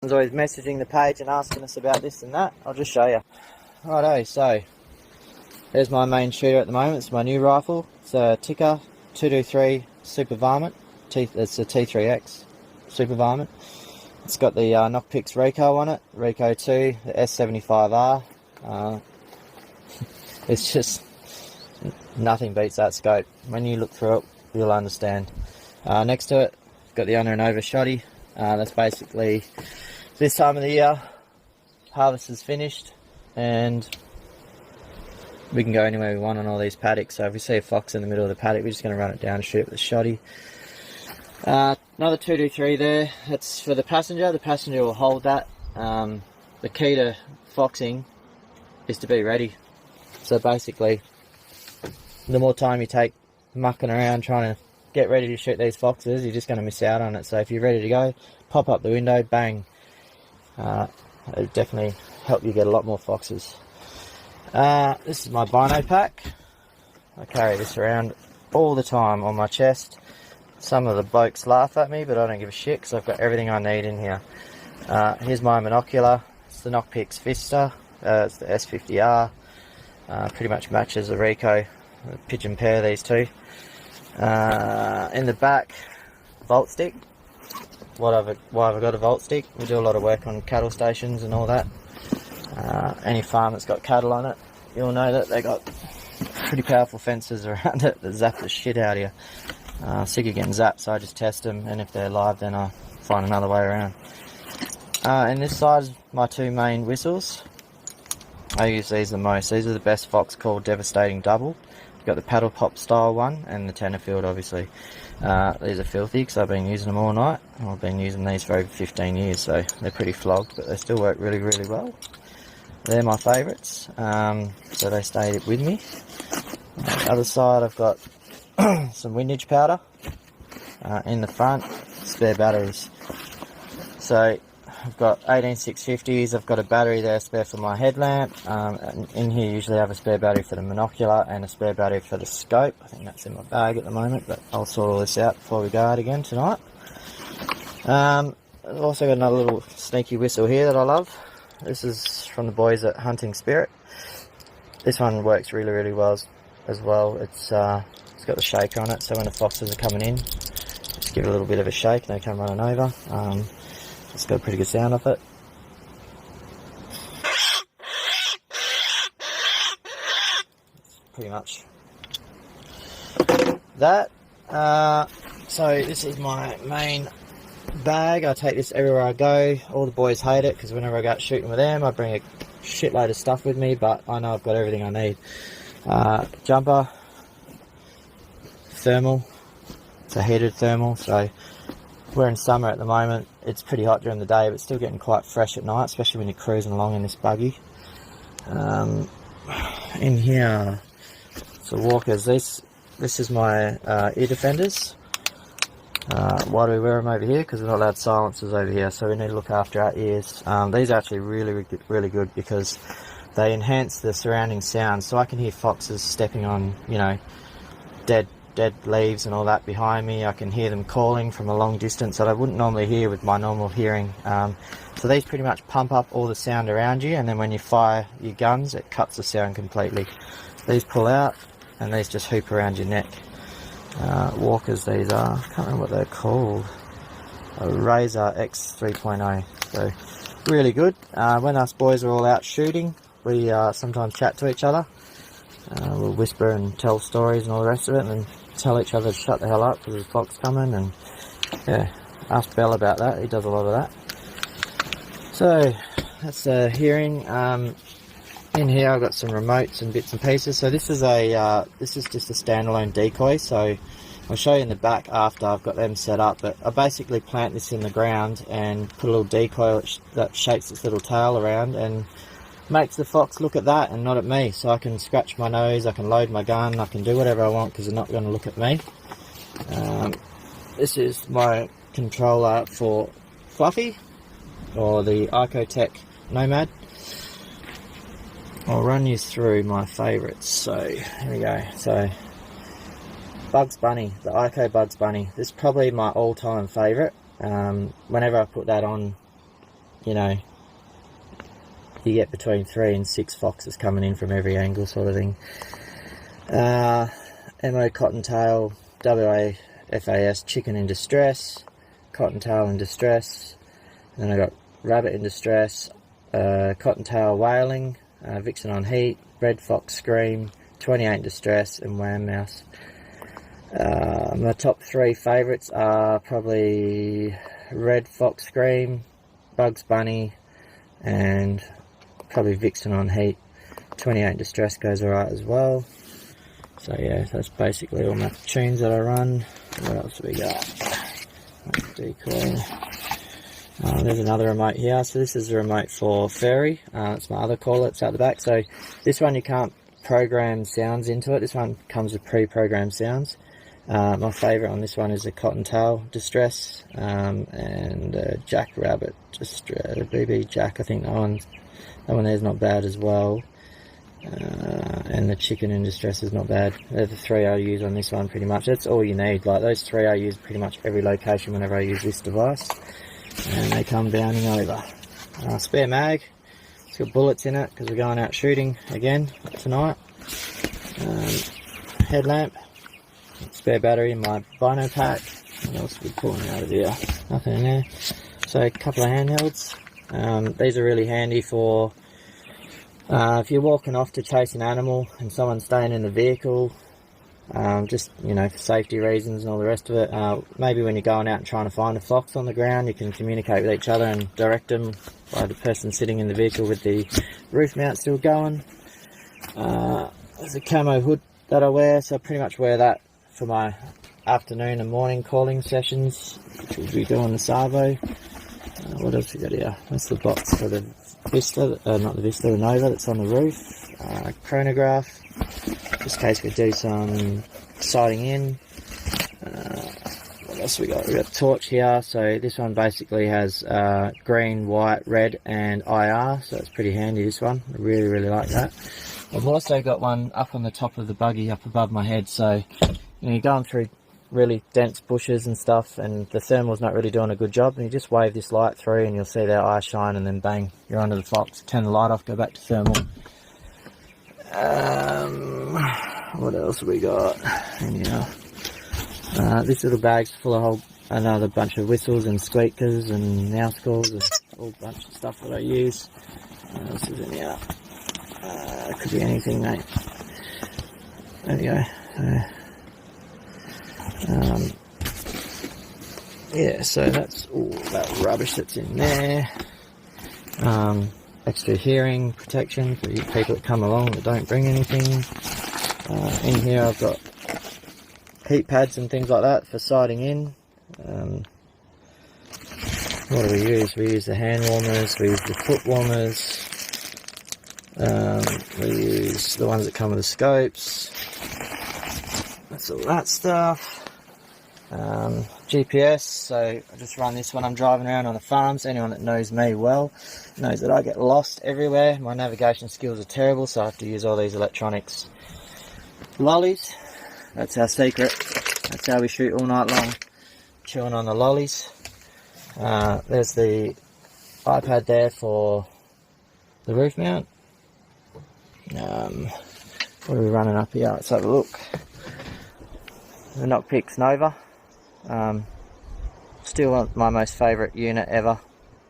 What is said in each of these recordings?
Everyone's always messaging the page and asking us about this and that. I'll just show you. Righto, so there's my main shooter at the moment. It's my new rifle. It's a Ticker 223 Super Varmint. It's a T3X Super Varmint. It's got the Knockpix Rico on it, Rico 2, the S75R. It's just nothing beats that scope. When you look through it, you'll understand. Next to it, got the under and over shotty. That's basically this time of the year. Harvest is finished and we can go anywhere we want on all these paddocks. So if we see a fox in the middle of the paddock, we're just going to run it down and shoot with the shotty. Another 223 there. That's for the passenger. The passenger will hold that. The key to foxing is to be ready. So basically, the more time you take mucking around trying to get ready to shoot these foxes, you're just going to miss out on it. So if you're ready to go, pop up the window, bang. It'll definitely help you get a lot more foxes. This is my bino pack. I carry this around all the time on my chest. Some of the blokes laugh at me, but I don't give a shit because I've got everything I need in here. Here's my monocular. It's the Knockpix Vista. It's the S50R. Pretty much matches the Rico. Pigeon pair, these two. In the back, volt stick. Why have I got a volt stick? We do a lot of work on cattle stations and all that. Any farm that's got cattle on it, you'll know that they got pretty powerful fences around it that zap the shit out of you. Sick of getting zapped, so I just test them, and if they're live, then I find another way around. And this side is my two main whistles. I use these the most. These are the best fox called Devastating Double. You've got the paddle pop style one and the Tenterfield, obviously. These are filthy because I've been using them all night. I've been using these for over 15 years, so they're pretty flogged, but they still work really, really well. They're my favourites, so they stayed with me. On the other side, I've got some windage powder. In the front, spare batteries. So I've got 18650s, I've got a battery there spare for my headlamp. In here usually I have a spare battery for the monocular and a spare battery for the scope. I think that's in my bag at the moment, but I'll sort all this out before we go out again tonight. I've also got another little sneaky whistle here that I love. This is from the boys at Hunting Spirit. This one works really, really well as well. It's got the shaker on it, so when the foxes are coming in, just give it a little bit of a shake and they come running over. It's got a pretty good sound off it. That's pretty much that. So this is my main bag. I take this everywhere I go. All the boys hate it because whenever I go out shooting with them, I bring a shitload of stuff with me, but I know I've got everything I need. Jumper, thermal. It's a heated thermal, so we're in summer at the moment. It's pretty hot during the day, but still getting quite fresh at night, especially when you're cruising along in this buggy. In here, so walkers. This is my ear defenders. Why do we wear them over here? Because we're not allowed silencers over here, so we need to look after our ears. These are actually really, really good because they enhance the surrounding sound. So I can hear foxes stepping on, you know, dead leaves and all that behind me. I can hear them calling from a long distance that I wouldn't normally hear with my normal hearing. So these pretty much pump up all the sound around you, and then when you fire your guns, it cuts the sound completely. These pull out, and these just hoop around your neck. Walkers these are. I can't remember what they're called. A Razor X 3.0. So really good. When us boys are all out shooting, we sometimes chat to each other. We'll whisper and tell stories and all the rest of it, and then tell each other to shut the hell up because there's a fox coming. And yeah, ask Bell about that. He does a lot of that. So that's the hearing. In here I've got some remotes and bits and pieces. So this is just a standalone decoy. So I'll show you in the back after I've got them set up. But I basically plant this in the ground and put a little decoy that shakes its little tail around and makes the fox look at that and not at me. So I can scratch my nose, I can load my gun, I can do whatever I want because they're not going to look at me. This is my controller for Fluffy, or the Icotech Nomad. I'll run you through my favourites. So here we go. So Bugs Bunny, the Ico Bugs Bunny. This is probably my all-time favourite. Whenever I put that on, you know, you get between 3 and 6 foxes coming in from every angle, sort of thing. MO cottontail, WAFAS chicken in distress, cottontail in distress, and then I got rabbit in distress, cottontail wailing, vixen on heat, red fox scream, 28 in distress, and wham mouse. My top 3 favourites are probably red fox scream, Bugs Bunny, and probably vixen on heat. 28 in distress goes alright as well. So yeah, that's basically all my tunes that I run. What else do we got? Decoy. There's another remote here. So this is a remote for Fairy. It's my other caller. It's out the back. So this one you can't program sounds into it. This one comes with pre-programmed sounds. My favourite on this one is a cottontail distress, and Jack Rabbit distress, BB Jack. I think that one there's not bad as well. And the chicken in distress is not bad. They're the 3 I use on this one pretty much. That's all you need. Like those 3 I use pretty much every location whenever I use this device. And they come bounding over. Spare mag. It's got bullets in it because we're going out shooting again tonight. Headlamp. Spare battery in my bino pack. What else are we pulling out of here? Nothing in there. So a couple of handhelds. These are really handy for if you're walking off to chase an animal and someone's staying in the vehicle, just, you know, for safety reasons and all the rest of it. Maybe when you're going out and trying to find a fox on the ground, you can communicate with each other and direct them by the person sitting in the vehicle with the roof mount still going. There's a camo hood that I wear, so I pretty much wear that for my afternoon and morning calling sessions, which we'll be doing the Savo. What else we got here? That's the box for the Vista, not the Vista, the Nova that's on the roof. Chronograph, just in case we do some sighting in. What else we got? We got a torch here. So this one basically has green, white, red, and IR. So it's pretty handy. This one, I really like that. I've also got one up on the top of the buggy, up above my head. So you know, you're going through really dense bushes and stuff, and the thermal's not really doing a good job, and you just wave this light through and you'll see their eye shine, and then bang, you're onto the fox. Turn the light off, go back to thermal. What else have we got? This little bag's full of another bunch of whistles and squeakers and mouse calls and all bunch of stuff that I use. What else is in here? Could be anything, mate. There you go. Yeah, so that's all that rubbish that's in there. Extra hearing protection for you people that come along that don't bring anything. In here I've got heat pads and things like that for sighting in. What do we use? We use the hand warmers, we use the foot warmers, we use the ones that come with the scopes. That's all that stuff. GPS, so I just run this when I'm driving around on the farms. Anyone that knows me well knows that I get lost everywhere. My navigation skills are terrible, so I have to use all these electronics. Lollies, that's our secret. That's how we shoot all night long, chewing on the lollies. There's the iPad there for the roof mount. What are we running up here? Let's have a look. The Knockpix Nova. Still my most favourite unit ever.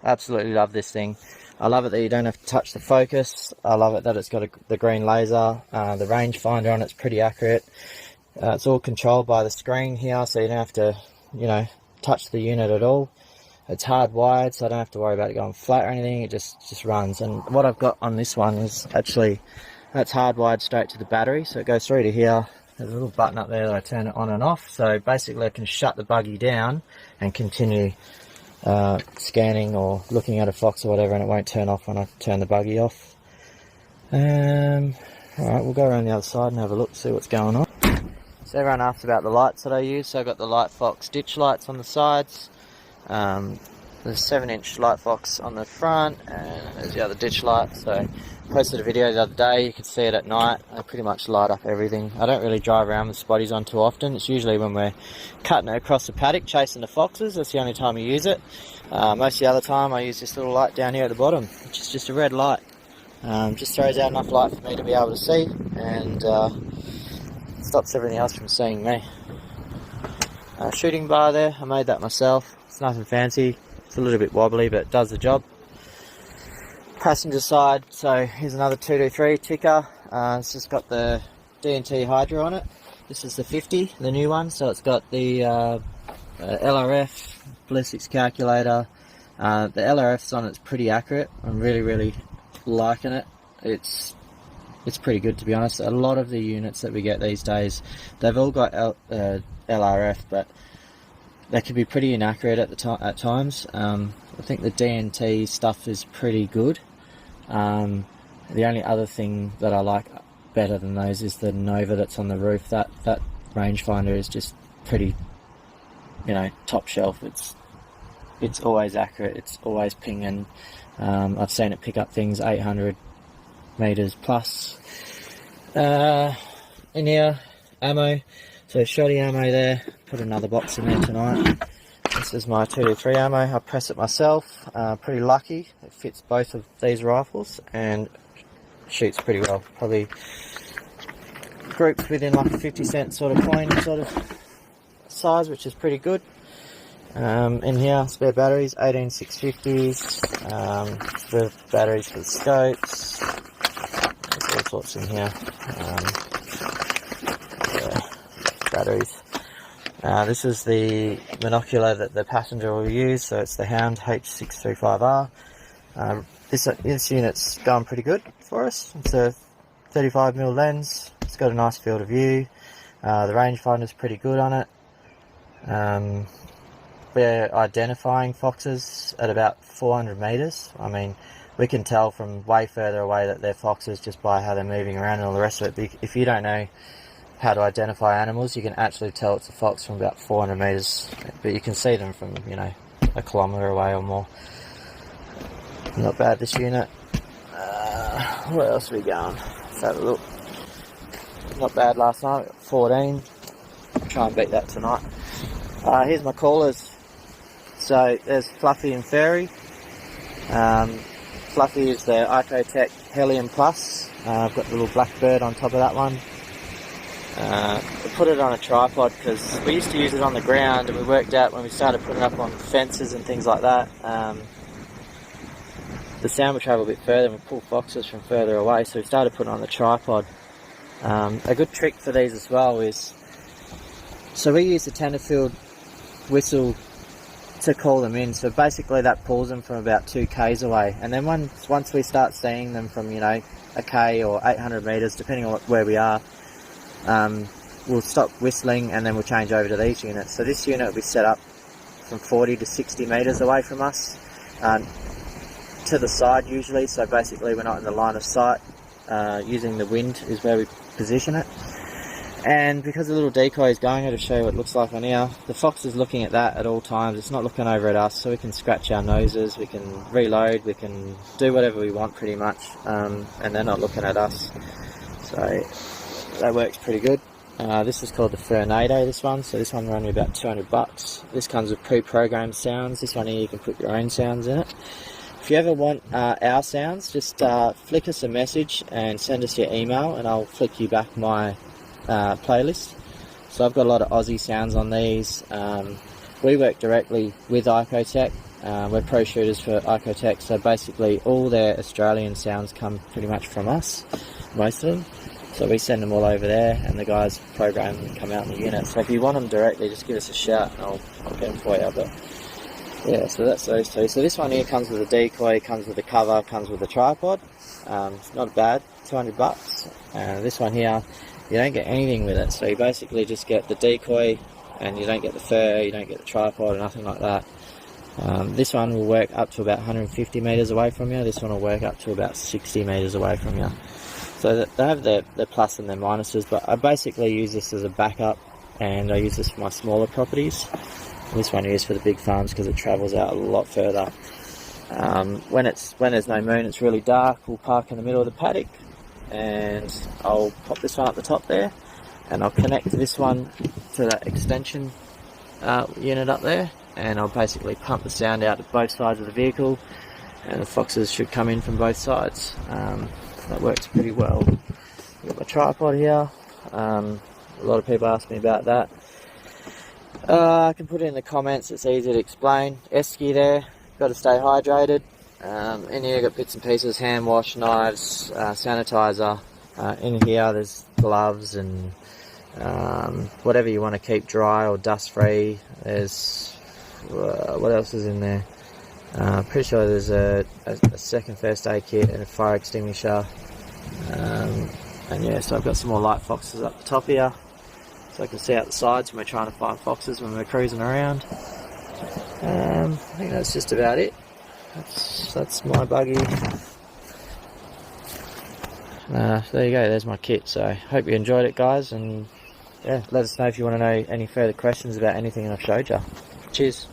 Absolutely love this thing. I love it that you don't have to touch the focus. I love it that it's got the green laser. The rangefinder on it's pretty accurate. It's all controlled by the screen here, so you don't have to, you know, touch the unit at all. It's hardwired, so I don't have to worry about it going flat or anything. It just runs. And what I've got on this one is actually, that's hardwired straight to the battery, so it goes through to here. There's a little button up there that I turn it on and off, so basically I can shut the buggy down and continue scanning or looking at a fox or whatever, and it won't turn off when I turn the buggy off. Alright, we'll go around the other side and have a look, see what's going on. So everyone asked about the lights that I use, so I've got the Light Fox ditch lights on the sides. There's 7-inch Light Fox on the front, and there's the other ditch light. So I posted a video the other day, you could see it at night. I pretty much light up everything. I don't really drive around with spotties on too often. It's usually when we're cutting it across the paddock chasing the foxes. That's the only time you use it. Most of the other time I use this little light down here at the bottom, which is just a red light. Just throws out enough light for me to be able to see, and stops everything else from seeing me. Shooting bar there, I made that myself. It's nothing fancy, it's a little bit wobbly, but it does the job. Passenger side, so here's another 223 ticker. It's just got the D&T Hydra on it. This is the 50, the new one, so it's got the LRF, ballistics calculator. The LRF's on it's pretty accurate. I'm really liking it. It's pretty good, to be honest. A lot of the units that we get these days, they've all got LRF, but they can be pretty inaccurate at times. I think the D&T stuff is pretty good. The only other thing that I like better than those is the Nova that's on the roof. That rangefinder is just pretty, top shelf. It's always accurate. It's always pinging. I've seen it pick up things 800 meters plus. In here, ammo. So shoddy ammo there. Put another box in there tonight. This is my 223 ammo. I press it myself. Pretty lucky. It fits both of these rifles and shoots pretty well. Probably grouped within like a 50-cent sort of coin sort of size, which is pretty good. In here, spare batteries, 18650s, spare batteries for the scopes. There's all sorts in here. Batteries. This is the monocular that the passenger will use, so it's the Hound H635R. This unit's going pretty good for us. It's a 35mm lens. It's got a nice field of view. The rangefinder's pretty good on it. We're identifying foxes at about 400 meters. I mean, we can tell from way further away that they're foxes just by how they're moving around and all the rest of it. If you don't know how to identify animals, you can actually tell it's a fox from about 400 meters, but you can see them from, a kilometre away or more. Not bad, this unit. Where else are we going? Let's have a look. Not bad last night, we got 14. Try and beat that tonight. Here's my callers. So there's Fluffy and Fairy. Fluffy is the Icotec Helium Plus. I've got the little black bird on top of that one. I put it on a tripod because we used to use it on the ground, and we worked out when we started putting it up on fences and things like that, the sound would travel a bit further and we pull foxes from further away, so we started putting it on the tripod. A good trick for these as well is, so we use the Tenterfield whistle to call them in, so basically that pulls them from about 2 k's away, and then once we start seeing them from a k or 800 meters, depending on where we are, we'll stop whistling and then we'll change over to these units. So this unit will be set up from 40 to 60 meters away from us, to the side usually, so basically we're not in the line of sight. Using the wind is where we position it. And because the little decoy is going, I'll just show you what it looks like on here. The fox is looking at that at all times. It's not looking over at us, so we can scratch our noses, we can reload, we can do whatever we want pretty much, and they're not looking at us. So that works pretty good. This is called the Fernado, this one. So this one ran me about $200. This comes with pre-programmed sounds. This one here, you can put your own sounds in it. If you ever want our sounds, just flick us a message and send us your email, and I'll flick you back my playlist. So I've got a lot of Aussie sounds on these. We work directly with Icotec. We're pro shooters for Icotec, so basically all their Australian sounds come pretty much from us, most of them. So we send them all over there, and the guys program them and come out in the unit. So if you want them directly, just give us a shout and I'll get them for you. But yeah, so that's those two. So this one here comes with a decoy, comes with a cover, comes with a tripod. It's not bad, $200. This one here, you don't get anything with it. So you basically just get the decoy, and you don't get the fur, you don't get the tripod or nothing like that. This one will work up to about 150 meters away from you. This one will work up to about 60 meters away from you. So they have their plus and their minuses, but I basically use this as a backup, and I use this for my smaller properties. And this one is for the big farms because it travels out a lot further. When there's no moon, it's really dark, we'll park in the middle of the paddock, and I'll pop this one up the top there, and I'll connect this one to that extension unit up there, and I'll basically pump the sound out at both sides of the vehicle, and the foxes should come in from both sides. That works pretty well. I've got my tripod here. A lot of people ask me about that. I can put it in the comments, it's easy to explain. Esky there, got to stay hydrated. In here got bits and pieces, hand wash, knives, sanitizer. In here there's gloves and whatever you want to keep dry or dust free. There's what else is in there? Pretty sure there's a second first aid kit and a fire extinguisher. And yeah, so I've got some more light foxes up the top here, so I can see out the sides when we're trying to find foxes when we're cruising around. I think that's just about it. That's my buggy. There you go, there's my kit. So hope you enjoyed it, guys, and yeah, let us know if you want to know any further questions about anything I've showed you. Cheers.